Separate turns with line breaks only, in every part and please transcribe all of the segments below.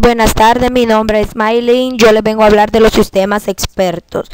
buenas tardes, mi nombre es Maylin, yo les vengo a hablar de los sistemas expertos.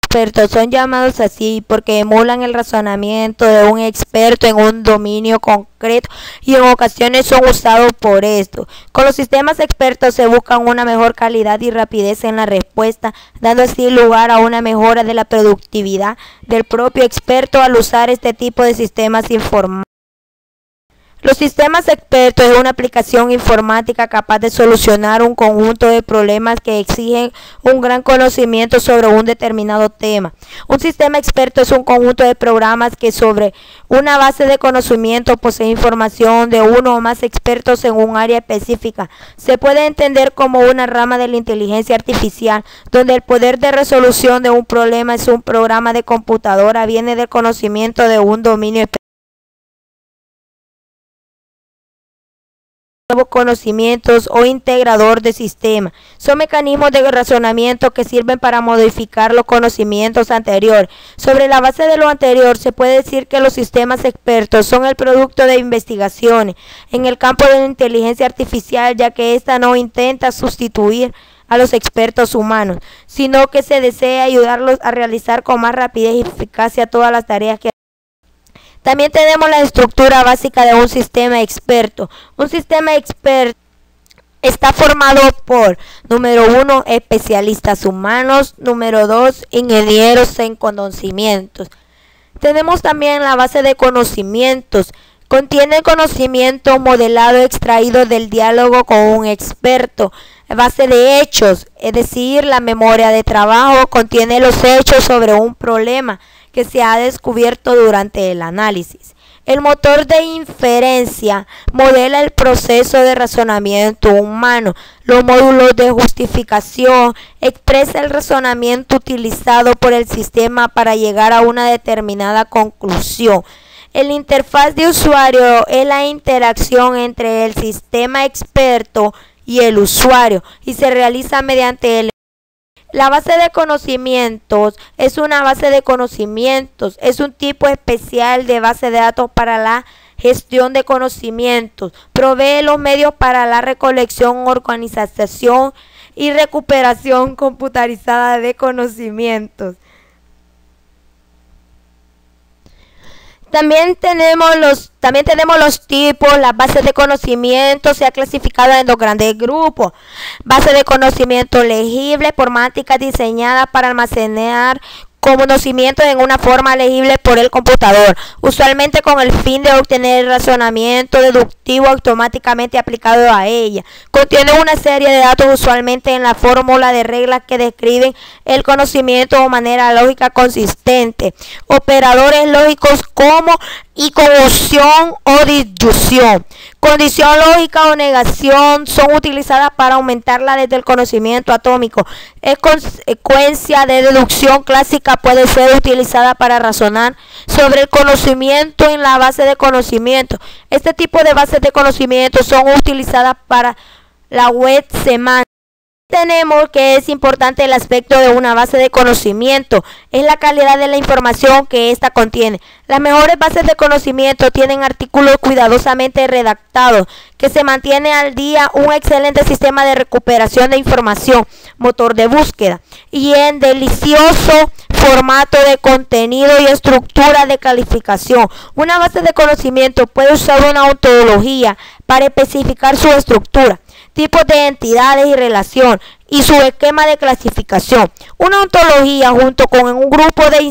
Expertos son llamados así porque emulan el razonamiento de un experto en un dominio concreto y en ocasiones son usados por esto. Con los sistemas expertos se buscan una mejor calidad y rapidez en la respuesta, dando así lugar a una mejora de la productividad del propio experto al usar este tipo de sistemas informáticos. Los sistemas expertos es una aplicación informática capaz de solucionar un conjunto de problemas que exigen un gran conocimiento sobre un determinado tema. Un sistema experto es un conjunto de programas que sobre una base de conocimiento posee información de uno o más expertos en un área específica. Se puede entender como una rama de la inteligencia artificial, donde el poder de resolución de un problema es un programa de computadora, viene del conocimiento de un dominio específico. Nuevos conocimientos o integrador de sistema. Son mecanismos de razonamiento que sirven para modificar los conocimientos anteriores. Sobre la base de lo anterior, se puede decir que los sistemas expertos son el producto de investigaciones en el campo de la inteligencia artificial, ya que ésta no intenta sustituir a los expertos humanos, sino que se desea ayudarlos a realizar con más rapidez y eficacia todas las tareas que También tenemos la estructura básica de un sistema experto. Un sistema experto está formado por, número 1, especialistas humanos, número 2, ingenieros en conocimientos. Tenemos también la base de conocimientos. Contiene conocimiento modelado extraído del diálogo con un experto. Base de hechos, es decir, la memoria de trabajo contiene los hechos sobre un problema que se ha descubierto durante el análisis. El motor de inferencia modela el proceso de razonamiento humano. Los módulos de justificación expresa el razonamiento utilizado por el sistema para llegar a una determinada conclusión. El interfaz de usuario es la interacción entre el sistema experto y el usuario y se realiza mediante La base de conocimientos es una base de conocimientos, es un tipo especial de base de datos para la gestión de conocimientos, provee los medios para la recolección, organización y recuperación computarizada de conocimientos. También tenemos los tipos. Las bases de conocimiento se ha clasificado en dos grandes grupos. Base de conocimiento legible, formática diseñada para almacenar conocimientos en una forma legible por el computador, usualmente con el fin de obtener razonamiento deductivo automáticamente aplicado a ella. Contiene una serie de datos usualmente en la fórmula de reglas que describen el conocimiento de manera lógica consistente. Operadores lógicos como y conjunción o disyunción. Condición lógica o negación son utilizadas para aumentarla desde el conocimiento atómico. Es consecuencia de deducción clásica, puede ser utilizada para razonar sobre el conocimiento en la base de conocimiento. Este tipo de bases de conocimiento son utilizadas para la web semántica. Tenemos que es importante el aspecto de una base de conocimiento, es la calidad de la información que ésta contiene. Las mejores bases de conocimiento tienen artículos cuidadosamente redactados, que se mantiene al día, un excelente sistema de recuperación de información, motor de búsqueda, y en delicioso formato de contenido y estructura de calificación. Una base de conocimiento puede usar una ontología para especificar su estructura, tipos de entidades y relación y su esquema de clasificación. Una ontología junto con un grupo de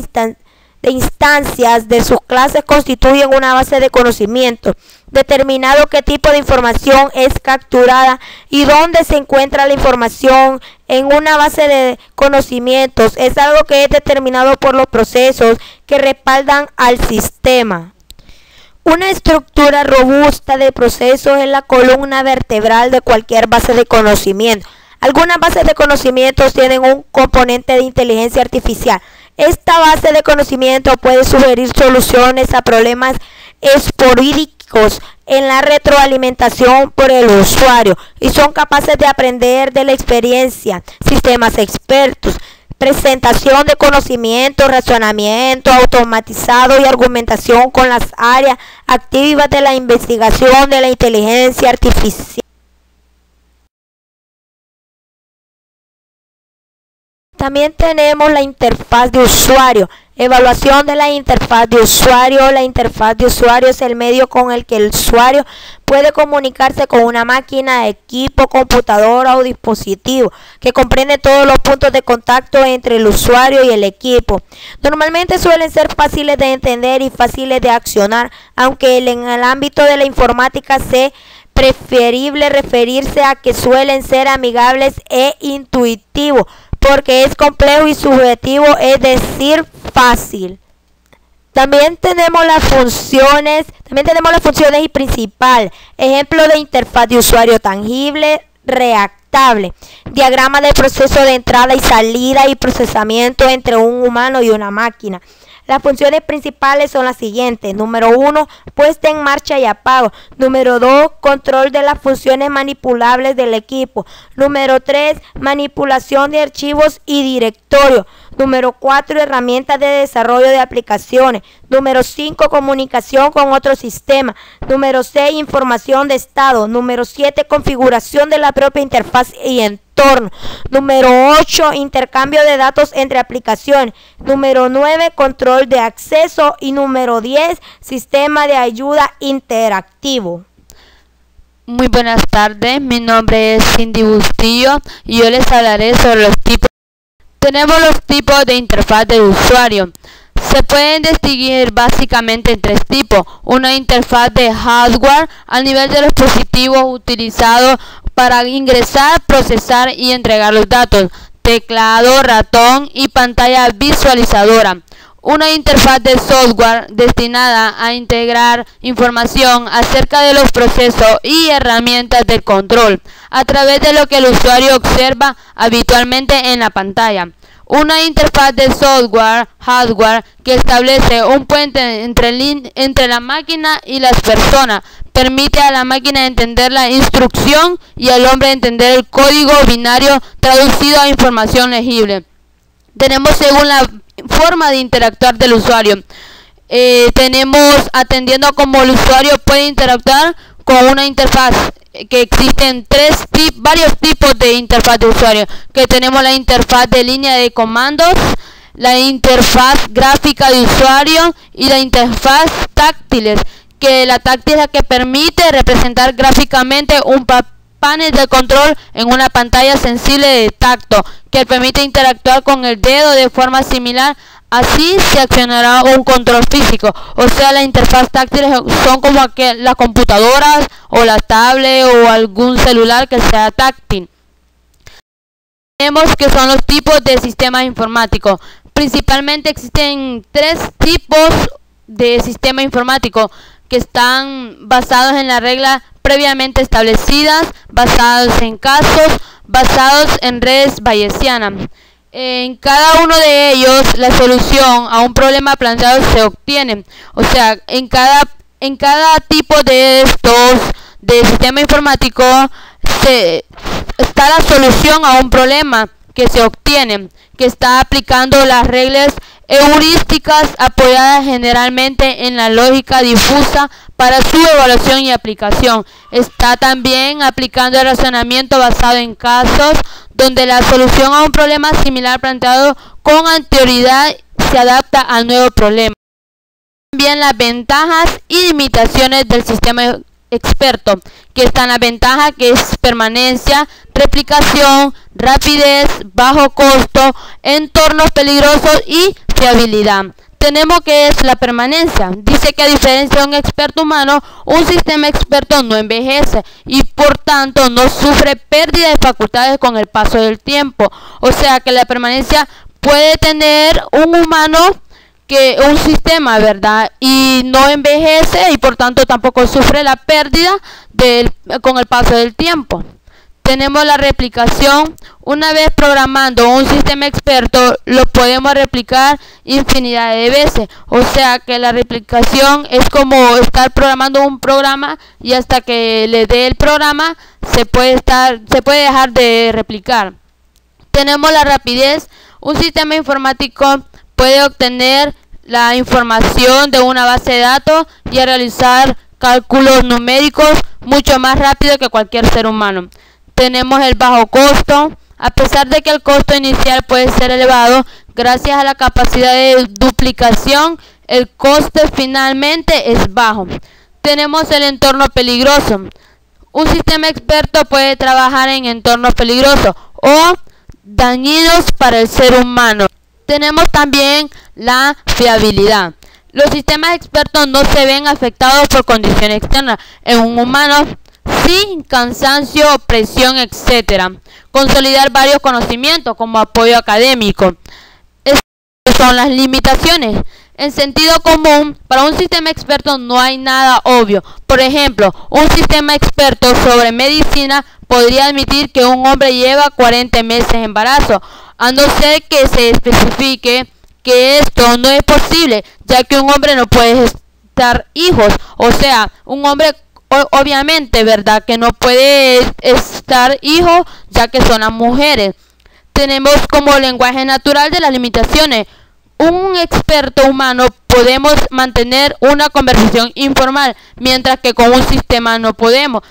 instancias de sus clases constituyen una base de conocimiento, determinado qué tipo de información es capturada y dónde se encuentra la información en una base de conocimientos. Es algo que es determinado por los procesos que respaldan al sistema. Una estructura robusta de procesos es la columna vertebral de cualquier base de conocimiento. Algunas bases de conocimientos tienen un componente de inteligencia artificial. Esta base de conocimiento puede sugerir soluciones a problemas esporádicos en la retroalimentación por el usuario y son capaces de aprender de la experiencia. Sistemas expertos. Presentación de conocimiento, razonamiento automatizado y argumentación con las áreas activas de la investigación de la inteligencia artificial. También tenemos la interfaz de usuario. Evaluación de la interfaz de usuario. La interfaz de usuario es el medio con el que el usuario puede comunicarse con una máquina, equipo, computadora o dispositivo, que comprende todos los puntos de contacto entre el usuario y el equipo. Normalmente suelen ser fáciles de entender y fáciles de accionar, aunque en el ámbito de la informática se preferible referirse a que suelen ser amigables e intuitivos, porque es complejo y subjetivo, es decir, fácil. También tenemos las funciones y principal. Ejemplo de interfaz de usuario tangible, reactable. Diagrama de proceso de entrada y salida y procesamiento entre un humano y una máquina. Las funciones principales son las siguientes. Número 1, puesta en marcha y apago. Número 2, control de las funciones manipulables del equipo. Número 3, manipulación de archivos y directorios. Número 4, herramientas de desarrollo de aplicaciones. Número 5, comunicación con otro sistema. Número 6, información de estado. Número 7, configuración de la propia interfaz y entorno. Número 8, intercambio de datos entre aplicaciones. Número 9, control de acceso. Y número 10, sistema de ayuda interactivo.
Muy buenas tardes, mi nombre es Cindy Bustillo y yo les hablaré sobre los tipos. Tenemos los tipos de interfaz de usuario. Se pueden distinguir básicamente en tres tipos. Una interfaz de hardware a nivel de los dispositivos utilizados para ingresar, procesar y entregar los datos. Teclado, ratón y pantalla visualizadora. Una interfaz de software destinada a integrar información acerca de los procesos y herramientas de control a través de lo que el usuario observa habitualmente en la pantalla. Una interfaz de software, hardware, que establece un puente entre la máquina y las personas. Permite a la máquina entender la instrucción y al hombre entender el código binario traducido a información legible. Tenemos según la forma de interactuar del usuario. Tenemos atendiendo cómo el usuario puede interactuar con una interfaz, que existen varios tipos de interfaz de usuario, que tenemos la interfaz de línea de comandos, la interfaz gráfica de usuario y la interfaz táctiles, que la táctil es la que permite representar gráficamente un panel de control en una pantalla sensible de tacto, que permite interactuar con el dedo de forma similar. Así se accionará un control físico, o sea, las interfaz táctiles son como las computadoras o la tablet o algún celular que sea táctil. Tenemos que son los tipos de sistemas informáticos. Principalmente existen tres tipos de sistema informático que están basados en las reglas previamente establecidas, basados en casos, basados en redes bayesianas. En cada uno de ellos la solución a un problema planteado se obtiene. O sea, en cada tipo de estos de sistema informático está la solución a un problema que se obtiene, que está aplicando las reglas heurísticas apoyadas generalmente en la lógica difusa para su evaluación y aplicación. Está también aplicando el razonamiento basado en casos donde la solución a un problema similar planteado con anterioridad se adapta al nuevo problema. También las ventajas y limitaciones del sistema experto, que están las ventajas, que es permanencia, replicación, rapidez, bajo costo, entornos peligrosos y fiabilidad. Tenemos que es la permanencia. Dice que a diferencia de un experto humano, un sistema experto no envejece y por tanto no sufre pérdida de facultades con el paso del tiempo. O sea que la permanencia puede tener un humano que un sistema, ¿verdad? Y no envejece y por tanto tampoco sufre la pérdida con el paso del tiempo. Tenemos la replicación. Una vez programando un sistema experto, lo podemos replicar infinidad de veces. O sea que la replicación es como estar programando un programa y hasta que le dé el programa se puede dejar de replicar. Tenemos la rapidez. Un sistema informático puede obtener la información de una base de datos y realizar cálculos numéricos mucho más rápido que cualquier ser humano. Tenemos el bajo costo. A pesar de que el costo inicial puede ser elevado, gracias a la capacidad de duplicación, el coste finalmente es bajo. Tenemos el entorno peligroso. Un sistema experto puede trabajar en entornos peligrosos o dañinos para el ser humano. Tenemos también la fiabilidad. Los sistemas expertos no se ven afectados por condiciones externas en un humano sin cansancio, presión, etc. Consolidar varios conocimientos como apoyo académico. Estas son las limitaciones. En sentido común, para un sistema experto no hay nada obvio. Por ejemplo, un sistema experto sobre medicina podría admitir que un hombre lleva 40 meses de embarazo, a no ser que se especifique que esto no es posible, ya que un hombre no puede gestar hijos. O sea, un hombre obviamente, ¿verdad?, que no puede estar hijos, ya que son las mujeres. Tenemos como lenguaje natural de las limitaciones. Un experto humano podemos mantener una conversación informal, mientras que con un sistema no podemos.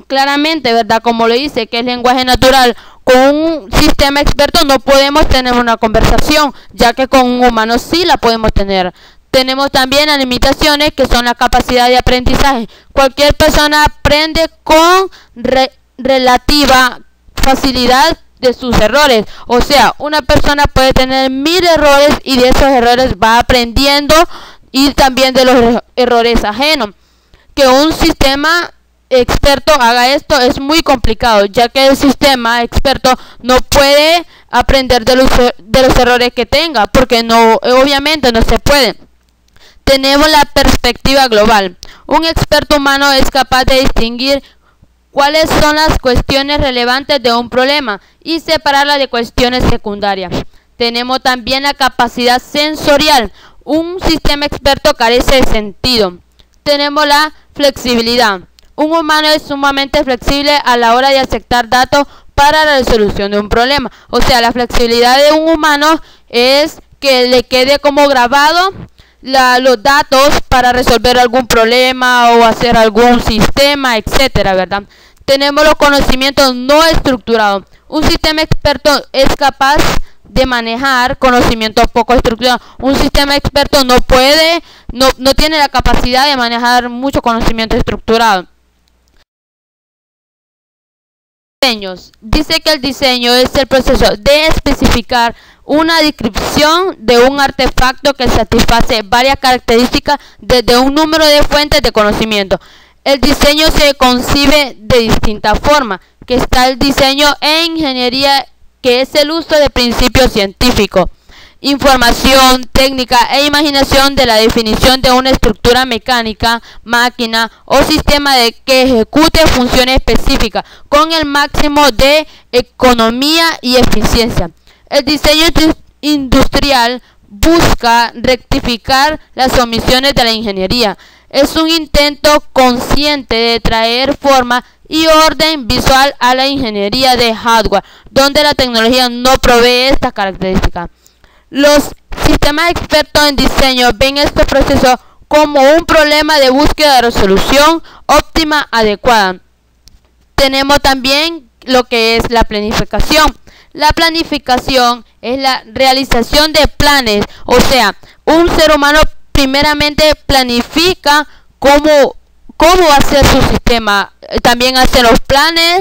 Claramente, ¿verdad?, como lo dice, que es lenguaje natural. Con un sistema experto no podemos tener una conversación, ya que con un humano sí la podemos tener. Tenemos también las limitaciones, que son la capacidad de aprendizaje. Cualquier persona aprende con relativa facilidad de sus errores. O sea, una persona puede tener 1000 errores y de esos errores va aprendiendo, y también de los errores ajenos. Que un sistema experto haga esto es muy complicado, ya que el sistema experto no puede aprender de los errores que tenga, porque obviamente no se puede. Tenemos la perspectiva global. Un experto humano es capaz de distinguir cuáles son las cuestiones relevantes de un problema y separarlas de cuestiones secundarias. Tenemos también la capacidad sensorial. Un sistema experto carece de sentido. Tenemos la flexibilidad. Un humano es sumamente flexible a la hora de aceptar datos para la resolución de un problema. O sea, la flexibilidad de un humano es que le quede como grabado los datos para resolver algún problema o hacer algún sistema, etcétera, ¿verdad? Tenemos los conocimientos no estructurados. Un sistema experto es capaz de manejar conocimientos poco estructurados. Un sistema experto no tiene la capacidad de manejar mucho conocimiento estructurado. Dice que el diseño es el proceso de especificar una descripción de un artefacto que satisface varias características desde un número de fuentes de conocimiento. El diseño se concibe de distintas formas, que está el diseño en ingeniería, que es el uso de principios científicos, información, técnica e imaginación de la definición de una estructura mecánica, máquina o sistema que ejecute funciones específicas con el máximo de economía y eficiencia. El diseño industrial busca rectificar las omisiones de la ingeniería. Es un intento consciente de traer forma y orden visual a la ingeniería de hardware, donde la tecnología no provee estas características. Los sistemas expertos en diseño ven este proceso como un problema de búsqueda de resolución óptima adecuada. Tenemos también lo que es la planificación. La planificación es la realización de planes, o sea, un ser humano primeramente planifica cómo va a ser su sistema, también hace los planes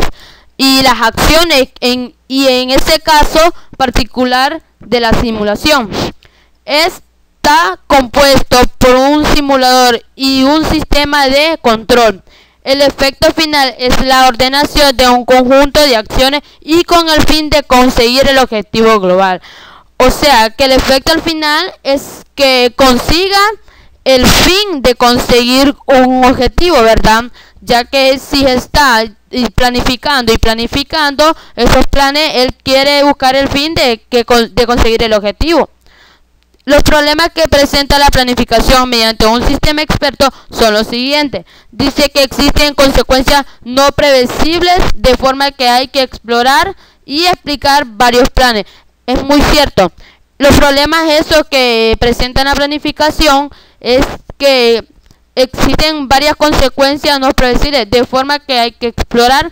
y las acciones y en ese caso particular de la simulación. Está compuesto por un simulador y un sistema de control. El efecto final es la ordenación de un conjunto de acciones y con el fin de conseguir el objetivo global. O sea, que el efecto al final es que consiga el fin de conseguir un objetivo, ¿verdad? Ya que si está planificando esos planes, él quiere buscar el fin de conseguir el objetivo. Los problemas que presenta la planificación mediante un sistema experto son los siguientes. Dice que existen consecuencias no previsibles, de forma que hay que explorar y explicar varios planes. Es muy cierto. Los problemas esos que presenta la planificación es que existen varias consecuencias no previsibles, de forma que hay que explorar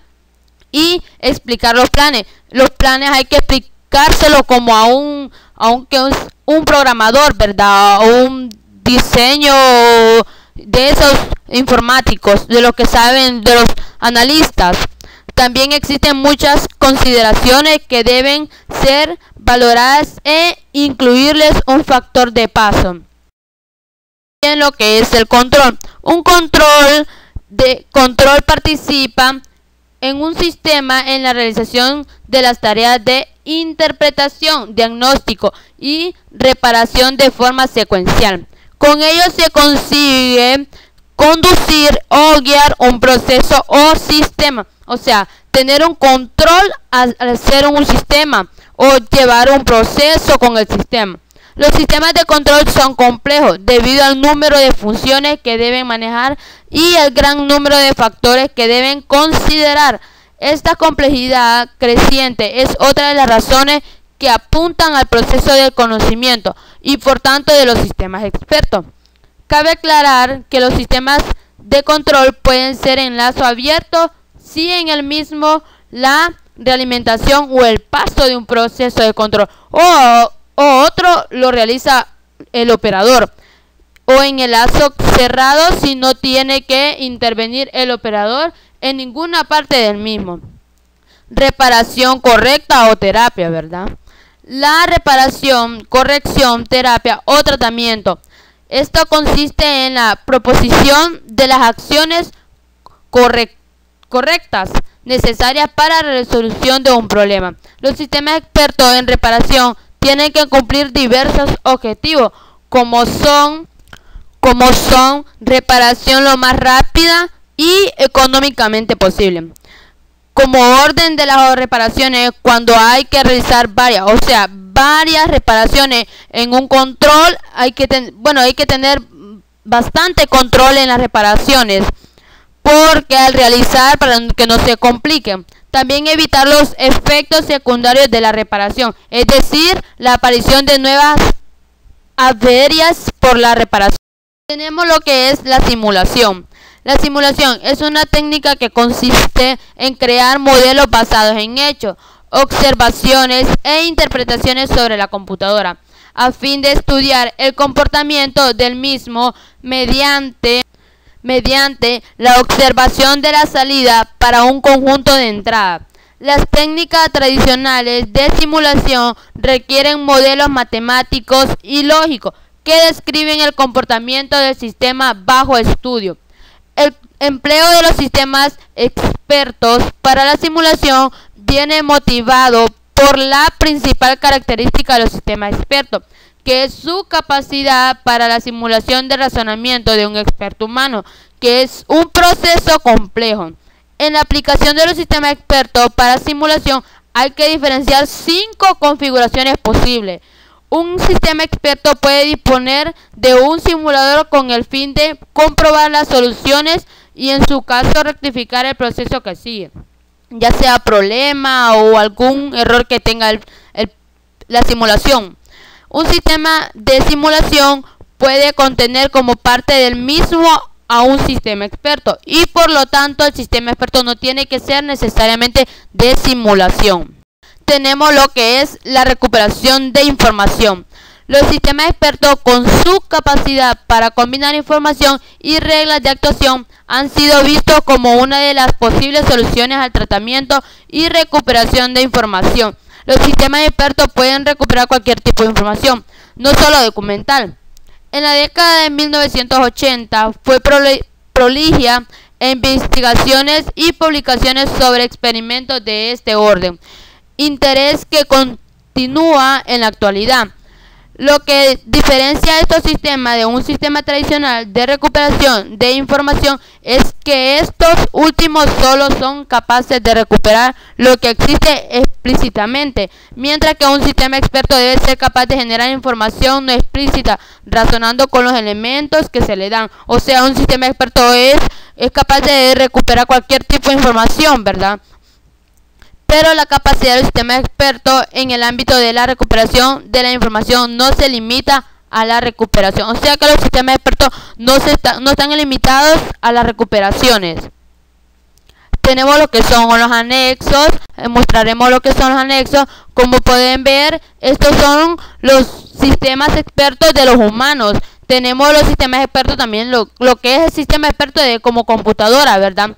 y explicar los planes. Los planes hay que explicárselo como a un programador, ¿verdad? O un diseño de esos informáticos, de los que saben, de los analistas. También existen muchas consideraciones que deben ser valoradas e incluirles un factor de paso. En lo que es el control. Un control participa en un sistema en la realización de las tareas de interpretación, diagnóstico y reparación de forma secuencial. Con ello se consigue conducir o guiar un proceso o sistema, o sea, tener un control al hacer un sistema o llevar un proceso con el sistema. Los sistemas de control son complejos debido al número de funciones que deben manejar y el gran número de factores que deben considerar. Esta complejidad creciente es otra de las razones que apuntan al proceso del conocimiento y por tanto de los sistemas expertos. Cabe aclarar que los sistemas de control pueden ser en lazo abierto si en el mismo la realimentación o el paso de un proceso de control o otro lo realiza el operador, o en el lazo cerrado si no tiene que intervenir el operador en ninguna parte del mismo. Reparación correcta o terapia, ¿verdad? La reparación, corrección, terapia o tratamiento. Esto consiste en la proposición de las acciones correctas necesarias para la resolución de un problema. Los sistemas expertos en reparación tienen que cumplir diversos objetivos, como son reparación lo más rápida y económicamente posible. Como orden de las reparaciones, cuando hay que realizar varias reparaciones en un control, hay que tener bastante control en las reparaciones, porque al realizar, para que no se compliquen. También evitar los efectos secundarios de la reparación, es decir, la aparición de nuevas averías por la reparación. Tenemos lo que es la simulación. La simulación es una técnica que consiste en crear modelos basados en hechos, observaciones e interpretaciones sobre la computadora, a fin de estudiar el comportamiento del mismo mediante la observación de la salida para un conjunto de entrada. Las técnicas tradicionales de simulación requieren modelos matemáticos y lógicos que describen el comportamiento del sistema bajo estudio. El empleo de los sistemas expertos para la simulación viene motivado por la principal característica de los sistemas expertos, que es su capacidad para la simulación de razonamiento de un experto humano, que es un proceso complejo. En la aplicación de los sistemas expertos para simulación hay que diferenciar 5 configuraciones posibles. Un sistema experto puede disponer de un simulador con el fin de comprobar las soluciones y en su caso rectificar el proceso que sigue, ya sea problema o algún error que tenga la simulación. Un sistema de simulación puede contener como parte del mismo a un sistema experto y por lo tanto el sistema experto no tiene que ser necesariamente de simulación. Tenemos lo que es la recuperación de información. Los sistemas expertos, con su capacidad para combinar información y reglas de actuación, han sido vistos como una de las posibles soluciones al tratamiento y recuperación de información. Los sistemas expertos pueden recuperar cualquier tipo de información, no solo documental. En la década de 1980 fue proligia en investigaciones y publicaciones sobre experimentos de este orden, interés que continúa en la actualidad. Lo que diferencia estos sistemas de un sistema tradicional de recuperación de información es que estos últimos solo son capaces de recuperar lo que existe explícitamente, mientras que un sistema experto debe ser capaz de generar información no explícita, razonando con los elementos que se le dan. O sea, un sistema experto es capaz de recuperar cualquier tipo de información, ¿verdad? Pero la capacidad del sistema experto en el ámbito de la recuperación de la información no se limita a la recuperación. O sea que los sistemas expertos no están limitados a las recuperaciones. tenemos lo que son los anexos, mostraremos lo que son los anexos. Como pueden ver, estos son los sistemas expertos de los humanos. Tenemos los sistemas expertos también, lo que es el sistema experto de como computadora, ¿verdad?